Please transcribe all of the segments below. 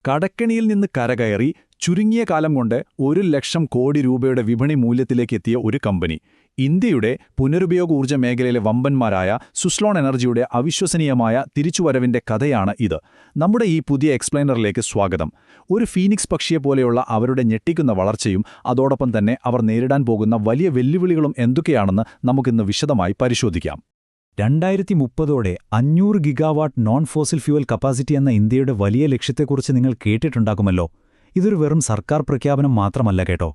കടക്കെണിയിൽ നിന്ന് കരകയറി ചുരുങ്ങിയ കാലം കൊണ്ട് 1,00,000 കോടി രൂപയുടെ വിപണി മൂല്യത്തിലേക്ക് എത്തിയ ഒരു കമ്പനി. ഇന്ത്യയുടെ പുനരുപയോഗ ഊർജ്ജ മേഖലയിലെ വമ്പന്മാരായ സുസ്ലോൺ എനർജിയുടെ അവിശ്വസനീയമായ തിരിച്ചുവരവിന്റെ കഥയാണ് ഇത്. നമ്മുടെ ഈ പുതിയ എക്സ്പ്ലെയിനറിലേക്ക് സ്വാഗതം. ഒരു ഫീനിക്സ് പക്ഷിയെപ്പോലെയുള്ള അവരുടെ ഞെട്ടിക്കുന്ന വളർച്ചയും അതോടൊപ്പം തന്നെ അവർ നേരിടാൻ പോകുന്ന വലിയ വെല്ലുവിളികളും എന്തൊക്കെയാണെന്ന് നമുക്കിന്ന് വിശദമായി പരിശോധിക്കാം. 2030ഓടെ 500 gigawatt non fossil fuel capacity എന്ന ഇന്ത്യയുടെ വലിയ ലക്ഷ്യത്തെക്കുറിച്ച് നിങ്ങൾ കേട്ടിട്ടുണ്ടാകുമല്ലോ. ഇതൊരു വെറും സർക്കാർ പ്രഖ്യാപനം മാത്രമല്ല കേട്ടോ.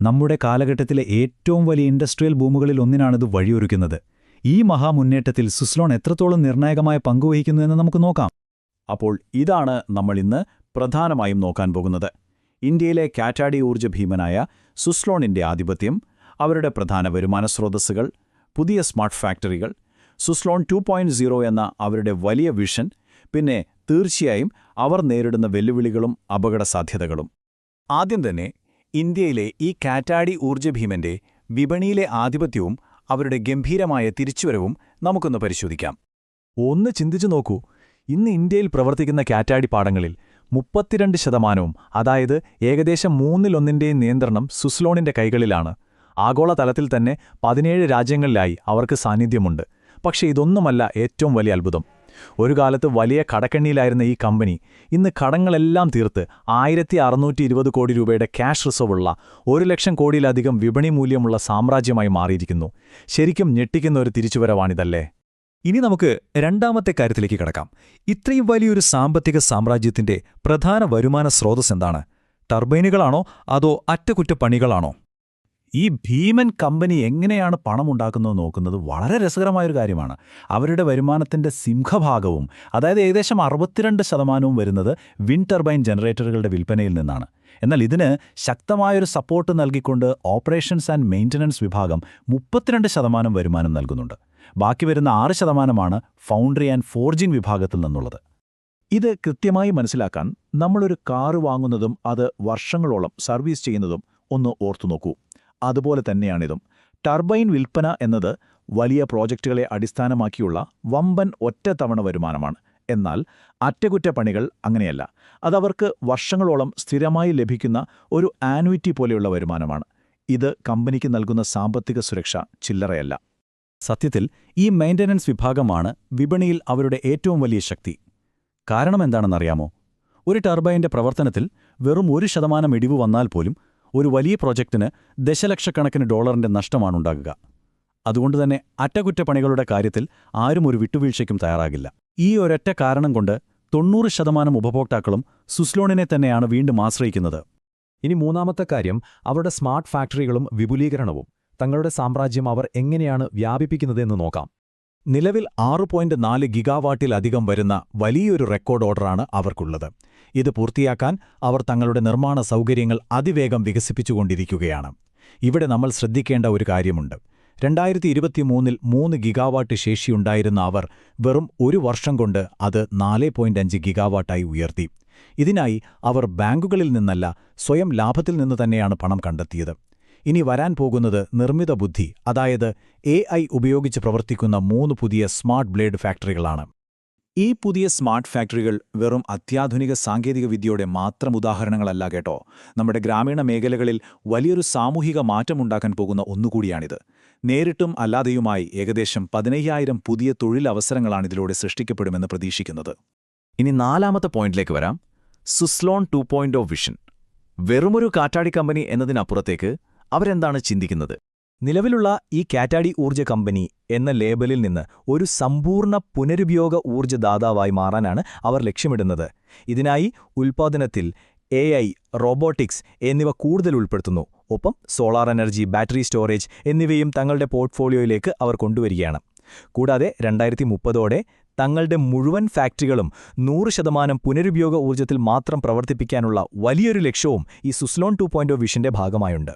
നമ്മുടെ കാലഘട്ടത്തിലെ ഏറ്റവും വലിയ ഇൻഡസ്ട്രിയൽ ബൂമുകളിൽ ഒന്നിനാണിത് വഴിയൊരുക്കുന്നത്. ഈ മഹാമുന്നേറ്റത്തിൽ സുസ്ലോൺ എത്രത്തോളം നിർണായകമായ പങ്കുവഹിക്കുന്നു എന്ന് നമുക്ക് നോക്കാം. അപ്പോൾ ഇതാണ് നമ്മൾ ഇന്ന് പ്രധാനമായും നോക്കാൻ പോകുന്നത്. ഇന്ത്യയിലെ കാറ്റാടി ഊർജ്ജ ഭീമനായ സുസ്ലോണിന്റെ ആധിപത്യം, അവരുടെ പ്രധാന വരുമാന സ്രോതസ്സുകൾ, പുതിയ സ്മാർട്ട് ഫാക്ടറികൾ, സുസ്ലോൺ 2.0 എന്ന അവരുടെ വലിയ വിഷൻ, പിന്നെ തീർച്ചയായും അവർ നേരിടുന്ന വെല്ലുവിളികളും അപകടസാധ്യതകളും. ആദ്യം തന്നെ ഇന്ത്യയിലെ ഈ കാറ്റാടി ഊർജ്ജഭീമന്റെ വിപണിയിലെ ആധിപത്യവും അവരുടെ ഗംഭീരമായ തിരിച്ചുവരവും നമുക്കൊന്ന് പരിശോധിക്കാം. ഒന്ന് ചിന്തിച്ചു നോക്കൂ. ഇന്ന് ഇന്ത്യയിൽ പ്രവർത്തിക്കുന്ന കാറ്റാടി പാടങ്ങളിൽ 32%, അതായത് ഏകദേശം 1/3 നിയന്ത്രണം സുസ്ലോണിന്റെ കൈകളിലാണ്. ആഗോളതലത്തിൽ തന്നെ 17 രാജ്യങ്ങളിലായി അവർക്ക് സാന്നിധ്യമുണ്ട്. പക്ഷേ ഇതൊന്നുമല്ല ഏറ്റവും വലിയ അത്ഭുതം. ഒരു കാലത്ത് വലിയ കടക്കെണ്ണിയിലായിരുന്ന ഈ കമ്പനി ഇന്ന് കടങ്ങളെല്ലാം തീർത്ത് 1620 കോടി രൂപയുടെ ക്യാഷ് റിസർവുള്ള 1,00,000 കോടിയിലധികം വിപണി മൂല്യമുള്ള സാമ്രാജ്യമായി മാറിയിരിക്കുന്നു. ശരിക്കും ഞെട്ടിക്കുന്ന ഒരു തിരിച്ചുവരവാണിതല്ലേ? ഇനി നമുക്ക് രണ്ടാമത്തെ കാര്യത്തിലേക്ക് കടക്കാം. ഇത്രയും വലിയൊരു സാമ്പത്തിക സാമ്രാജ്യത്തിന്റെ പ്രധാന വരുമാന സ്രോതസ് എന്താണ്? ടർബൈനുകളാണോ അതോ അറ്റകുറ്റപ്പണികളാണോ? ഈ ഭീമൻ കമ്പനി എങ്ങനെയാണ് പണമുണ്ടാക്കുന്നത് നോക്കുന്നത് വളരെ രസകരമായൊരു കാര്യമാണ്. അവരുടെ വരുമാനത്തിന്റെ സിംഹഭാഗവും, അതായത് ഏകദേശം 62%, വരുന്നത് വിൻഡ് ടർബൈൻ ജനറേറ്ററുകളുടെ വിൽപ്പനയിൽ നിന്നാണ്. എന്നാൽ ഇതിന് ശക്തമായൊരു സപ്പോർട്ട് നൽകിക്കൊണ്ട് ഓപ്പറേഷൻസ് ആൻഡ് മെയിൻ്റനൻസ് വിഭാഗം 32% വരുമാനം നൽകുന്നുണ്ട്. ബാക്കി വരുന്ന 6%മാണ് ഫൗണ്ടറി ആൻഡ് ഫോർജിംഗ് വിഭാഗത്തിൽ നിന്നുള്ളത്. ഇത് കൃത്യമായി മനസ്സിലാക്കാൻ നമ്മളൊരു കാറ് വാങ്ങുന്നതും അത് വർഷങ്ങളോളം സർവീസ് ചെയ്യുന്നതും ഒന്ന് ഓർത്തുനോക്കൂ. അതുപോലെ തന്നെയാണിതും. ടർബൈൻ വിൽപ്പന എന്നത് വലിയ പ്രോജക്റ്റുകളെ അടിസ്ഥാനമാക്കിയുള്ള വമ്പൻ ഒറ്റത്തവണ വരുമാനമാണ്. എന്നാൽ അറ്റകുറ്റപ്പണികൾ അങ്ങനെയല്ല. അതവർക്ക് വർഷങ്ങളോളം സ്ഥിരമായി ലഭിക്കുന്ന ഒരു ആനുവിറ്റി പോലെയുള്ള വരുമാനമാണ്. ഇത് കമ്പനിക്ക് നൽകുന്ന സാമ്പത്തിക സുരക്ഷ ചില്ലറയല്ല. സത്യത്തിൽ ഈ മെയിൻ്റനൻസ് വിഭാഗമാണ് വിപണിയിൽ അവരുടെ ഏറ്റവും വലിയ ശക്തി. കാരണം എന്താണെന്നറിയാമോ? ഒരു ടർബൈൻ്റെ പ്രവർത്തനത്തിൽ വെറും 1% ഇടിവ് വന്നാൽ പോലും ഒരു വലിയ പ്രോജക്റ്റിന് ദശലക്ഷക്കണക്കിന് ഡോളറിന്റെ നഷ്ടമാണുണ്ടാകുക. അതുകൊണ്ടുതന്നെ അറ്റകുറ്റപ്പണികളുടെ കാര്യത്തിൽ ആരും ഒരു വിട്ടുവീഴ്ചയ്ക്കും തയ്യാറാകില്ല. ഈ ഒരൊറ്റ കാരണം കൊണ്ട് 90% ഉപഭോക്താക്കളും സുസ്ലോണിനെ തന്നെയാണ് വീണ്ടും ആശ്രയിക്കുന്നത്. ഇനി മൂന്നാമത്തെ കാര്യം അവരുടെ സ്മാർട്ട് ഫാക്ടറികളും വിപുലീകരണവും. തങ്ങളുടെ സാമ്രാജ്യം അവർ എങ്ങനെയാണ് വ്യാപിപ്പിക്കുന്നതെന്ന് നോക്കാം. നിലവിൽ 6.4 ഗിഗാവാട്ടിലധികം വരുന്ന വലിയൊരു റെക്കോർഡ് ഓർഡറാണ് അവർക്കുള്ളത്. ഇത് പൂർത്തിയാക്കാൻ അവർ തങ്ങളുടെ നിർമ്മാണ സൗകര്യങ്ങൾ അതിവേഗം വികസിപ്പിച്ചുകൊണ്ടിരിക്കുകയാണ്. ഇവിടെ നമ്മൾ ശ്രദ്ധിക്കേണ്ട ഒരു കാര്യമുണ്ട്. 2023-ൽ 3 ഗിഗാവാട്ട് ശേഷിയുണ്ടായിരുന്ന അവർ വെറും ഒരു വർഷം കൊണ്ട് അത് 4.5 ഗിഗാവാട്ടായി ഉയർത്തി. ഇതിനായി അവർ ബാങ്കുകളിൽ നിന്നല്ല, സ്വയം ലാഭത്തിൽ നിന്ന് തന്നെയാണ് പണം കണ്ടെത്തിയത്. ഇനി വരാൻ പോകുന്നത് നിർമ്മിത ബുദ്ധി, അതായത് AI ഉപയോഗിച്ച് പ്രവർത്തിക്കുന്ന 3 പുതിയ സ്മാർട്ട് ബ്ലേഡ് ഫാക്ടറികളാണ്. ഈ പുതിയ സ്മാർട്ട് ഫാക്ടറികൾ വെറും അത്യാധുനിക സാങ്കേതികവിദ്യയുടെ മാത്രം ഉദാഹരണങ്ങളല്ല കേട്ടോ. നമ്മുടെ ഗ്രാമീണ മേഖലകളിൽ വലിയൊരു സാമൂഹിക മാറ്റമുണ്ടാക്കാൻ പോകുന്ന ഒന്നുകൂടിയാണിത്. നേരിട്ടും അല്ലാതെയുമായി ഏകദേശം 15,000 പുതിയ തൊഴിലവസരങ്ങളാണിതിലൂടെ സൃഷ്ടിക്കപ്പെടുമെന്ന് പ്രതീക്ഷിക്കുന്നത്. ഇനി നാലാമത്തെ പോയിന്റിലേക്ക് വരാം. സുസ്ലോൺ 2.0 വിഷൻ. വെറുമൊരു കാറ്റാടി കമ്പനി എന്നതിനപ്പുറത്തേക്ക് അവരെന്താണ് ചിന്തിക്കുന്നത്? നിലവിലുള്ള ഈ കാറ്റാടി ഊർജ്ജ കമ്പനി എന്ന ലേബലിൽ നിന്ന് ഒരു സമ്പൂർണ്ണ പുനരുപയോഗ ഊർജ്ജദാതാവായി മാറാനാണ് അവർ ലക്ഷ്യമിടുന്നത്. ഇതിനായി ഉൽപ്പാദനത്തിൽ AI, റോബോട്ടിക്സ് എന്നിവ കൂടുതൽ ഉൾപ്പെടുത്തുന്നു. ഒപ്പം സോളാർ എനർജി, ബാറ്ററി സ്റ്റോറേജ് എന്നിവയും തങ്ങളുടെ പോർട്ട്ഫോളിയോയിലേക്ക് അവർ കൊണ്ടുവരികയാണ്. കൂടാതെ 2030ഓടെ തങ്ങളുടെ മുഴുവൻ ഫാക്ടറികളും 100% പുനരുപയോഗ ഊർജ്ജത്തിൽ മാത്രം പ്രവർത്തിപ്പിക്കാനുള്ള വലിയൊരു ലക്ഷ്യവും ഈ സുസ്ലോൺ 2.0 വിഷന്റെ ഭാഗമായുണ്ട്.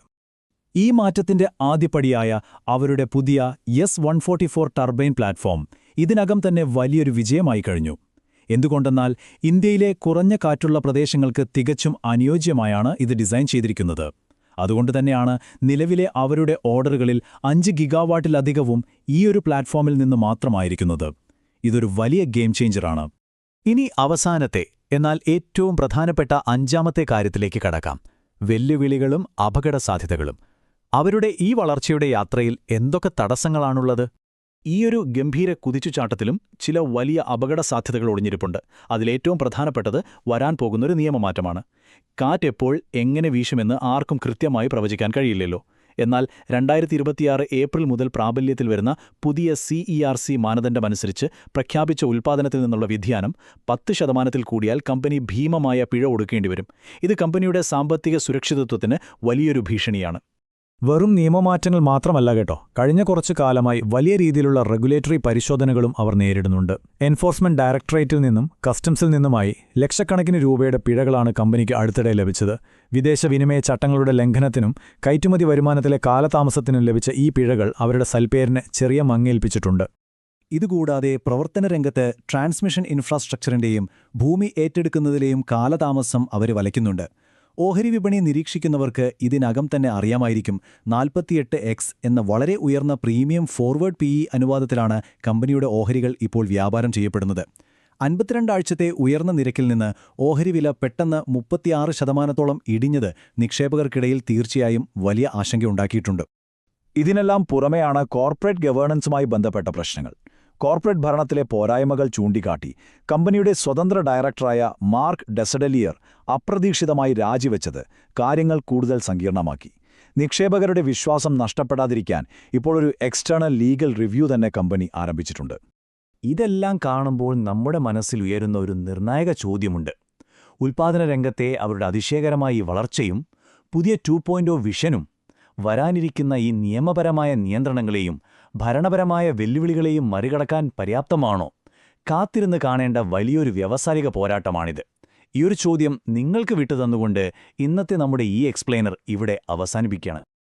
ഈ മാറ്റത്തിന്റെ ആദ്യപടിയായ അവരുടെ പുതിയ S144 ടർബൈൻ പ്ലാറ്റ്ഫോം ഇതിനകം തന്നെ വലിയൊരു വിജയമായി കഴിഞ്ഞു. എന്തുകൊണ്ടെന്നാൽ ഇന്ത്യയിലെ കുറഞ്ഞ കാറ്റുള്ള പ്രദേശങ്ങൾക്ക് തികച്ചും അനുയോജ്യമായാണ് ഇത് ഡിസൈൻ ചെയ്തിരിക്കുന്നത്. അതുകൊണ്ടുതന്നെയാണ് നിലവിലെ അവരുടെ ഓർഡറുകളിൽ 5 ഗിഗാവാട്ടിലധികവും ഈയൊരു പ്ലാറ്റ്ഫോമിൽ നിന്ന് മാത്രമായിരിക്കുന്നത്. ഇതൊരു വലിയ ഗെയിം ചേഞ്ചറാണ്. ഇനി അവസാനത്തെ എന്നാൽ ഏറ്റവും പ്രധാനപ്പെട്ട അഞ്ചാമത്തെ കാര്യത്തിലേക്ക് കടക്കാം: വെല്ലുവിളികളും അപകടസാധ്യതകളും. അവരുടെ ഈ വളർച്ചയുടെ യാത്രയിൽ എന്തൊക്കെ തടസ്സങ്ങളാണുള്ളത്? ഈയൊരു ഗംഭീര കുതിച്ചുചാട്ടത്തിലും ചില വലിയ അപകടസാധ്യതകൾ ഒളിഞ്ഞിരിപ്പുണ്ട്. അതിലേറ്റവും പ്രധാനപ്പെട്ടത് വരാൻ പോകുന്നൊരു നിയമമാറ്റമാണ്. കാറ്റെപ്പോൾ എങ്ങനെ വീശുമെന്ന് ആർക്കും കൃത്യമായി പ്രവചിക്കാൻ കഴിയില്ലല്ലോ. എന്നാൽ 2026 ഏപ്രിൽ മുതൽ പ്രാബല്യത്തിൽ വരുന്ന പുതിയ CERC മാനദണ്ഡമനുസരിച്ച് പ്രഖ്യാപിച്ച ഉൽപ്പാദനത്തിൽ നിന്നുള്ള വ്യതിയാനം 10% കൂടിയാൽ കമ്പനി ഭീമമായ പിഴ ഒടുക്കേണ്ടിവരും. ഇത് കമ്പനിയുടെ സാമ്പത്തിക സുരക്ഷിതത്വത്തിന് വലിയൊരു ഭീഷണിയാണ്. വെറും നിയമമാറ്റങ്ങൾ മാത്രമല്ല കേട്ടോ, കഴിഞ്ഞ കുറച്ചു കാലമായി വലിയ രീതിയിലുള്ള റെഗുലേറ്ററി പരിശോധനകളും അവർ നേരിടുന്നുണ്ട്. എൻഫോഴ്സ്മെന്റ് ഡയറക്ടറേറ്റിൽ നിന്നും കസ്റ്റംസിൽ നിന്നുമായി ലക്ഷക്കണക്കിന് രൂപയുടെ പിഴകളാണ് കമ്പനിക്ക് അടുത്തിടെ ലഭിച്ചത്. വിദേശ വിനിമയ ചട്ടങ്ങളുടെ ലംഘനത്തിനും കയറ്റുമതി വരുമാനത്തിലെ കാലതാമസത്തിനും ലഭിച്ച ഈ പിഴകൾ അവരുടെ സൽപ്പേരിന് ചെറിയ മങ്ങേൽപ്പിച്ചിട്ടുണ്ട്. ഇതുകൂടാതെ പ്രവർത്തനരംഗത്ത് ട്രാൻസ്മിഷൻ ഇൻഫ്രാസ്ട്രക്ചറിന്റെയും ഭൂമി ഏറ്റെടുക്കുന്നതിലെയും കാലതാമസം അവർ വലയ്ക്കുന്നുണ്ട്. ഓഹരി വിപണി നിരീക്ഷിക്കുന്നവർക്ക് ഇതിനകം തന്നെ അറിയാമായിരിക്കും, 48x എന്ന വളരെ ഉയർന്ന പ്രീമിയം ഫോർവേഡ് PE അനുപാതത്തിലാണ് കമ്പനിയുടെ ഓഹരികൾ ഇപ്പോൾ വ്യാപാരം ചെയ്യപ്പെടുന്നത്. 52 ആഴ്ചത്തെ ഉയർന്ന നിരക്കിൽ നിന്ന് ഓഹരി വില പെട്ടെന്ന് 36% ഇടിഞ്ഞത് നിക്ഷേപകർക്കിടയിൽ തീർച്ചയായും വലിയ ആശങ്കയുണ്ടാക്കിയിട്ടുണ്ട്. ഇതിനെല്ലാം പുറമെയാണ് കോർപ്പറേറ്റ് ഗവേണൻസുമായി ബന്ധപ്പെട്ട പ്രശ്നങ്ങൾ. കോർപ്പറേറ്റ് ഭരണത്തിലെ പോരായ്മകൾ ചൂണ്ടിക്കാട്ടി കമ്പനിയുടെ സ്വതന്ത്ര ഡയറക്ടറായ മാർക്ക് ഡെസഡലിയർ അപ്രതീക്ഷിതമായി രാജിവെച്ചത് കാര്യങ്ങൾ കൂടുതൽ സങ്കീർണമാക്കി. നിക്ഷേപകരുടെ വിശ്വാസം നഷ്ടപ്പെടാതിരിക്കാൻ ഇപ്പോൾ ഒരു എക്സ്റ്റേണൽ ലീഗൽ റിവ്യൂ തന്നെ കമ്പനി ആരംഭിച്ചിട്ടുണ്ട്. ഇതെല്ലാം കാണുമ്പോൾ നമ്മുടെ മനസ്സിൽ ഉയരുന്ന ഒരു നിർണായക ചോദ്യമുണ്ട്. ഉൽപ്പാദന രംഗത്തെ അവരുടെ അതിശയകരമായ വളർച്ചയും പുതിയ 2.0 വിഷനും വരാനിരിക്കുന്ന ഈ നിയമപരമായ നിയന്ത്രണങ്ങളെയും ഭരണപരമായ വെല്ലുവിളികളെയും മറികടക്കാൻ പര്യാപ്തമാണോ? കാത്തിരുന്ന് കാണേണ്ട വലിയൊരു വ്യാവസായിക പോരാട്ടമാണിത്. ഈയൊരു ചോദ്യം നിങ്ങൾക്ക് വിട്ടുതന്നുകൊണ്ട് ഇന്നത്തെ നമ്മുടെ ഈ എക്സ്പ്ലെയിനർ ഇവിടെ അവസാനിപ്പിക്കുകയാണ്.